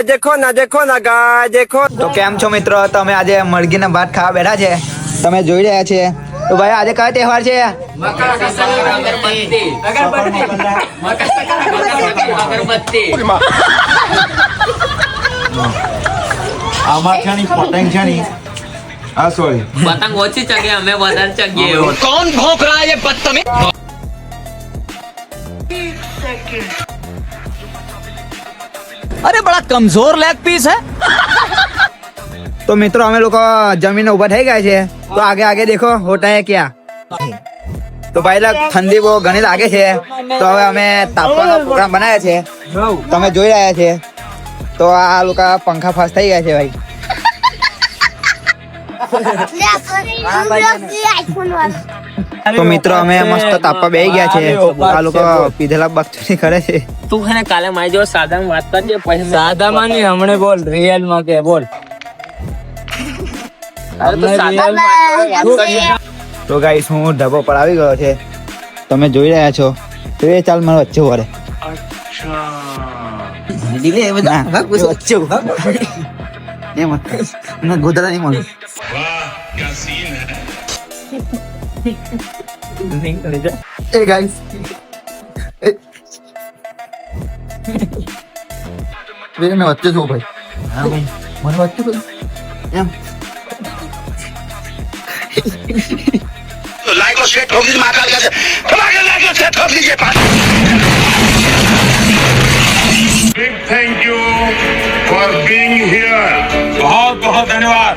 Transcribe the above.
देखो ना गाय देखो। તો કેમ છો મિત્રો? તમે આજે મરઘીના ભાત ખાવા બેઠા છે, તમે જોઈ રહ્યા છે. તો ભાઈ આજે કયો તહેવાર છે? પતંગ છે ની આ સોરી पतंग ओછી चगे हमें વધારે चगे कौन भौंक रहा है ये बदतमीज? અરે બડા કમજોર લેગ પીસ હે. તો મિત્રો અમે લોકો જમીને ઉભા થઈ ગયા છે, તો આગે આગે દેખો હોતા હે ક્યાં. તો ભાઈ લોગ ઠંડી બહુ ઘણી લાગે છે, તો હવે અમે તાપવાનો પ્રોગ્રામ બનાવ્યા છે, તમે જોઈ રહ્યા છે. તો આ લોકો પંખા ફાસ થઈ ગયા છે ભાઈ. તો મિત્રો અમે મસ્ત તાપવા બેસી ગયા છે, આ લોકો પીધેલા બકચોદી કરે છે. તું છે ને કાલે મારી જો સાદા વાત કરજે પછી સાદામાં નહીં હમણે બોલ રિયલ માં કે બોલ. અરે તો સાદા તો ગાઈસ હું ઢબો પર આવી ગયો છે, તમે જોઈ રહ્યા છો. તો એ ચાલ મારો વચ્ચે વરે ગોદડા નહીં મળે. એ ગાઈસ મેં વચ્ચે છું ભાઈ. મને વચ્ચે એમ तो लाइक और शेयर ठोक दीजिए महाकाल का लाइक और शेयर ठोक दीजिए. Big thank you for being here. बहुत बहुत धन्यवाद.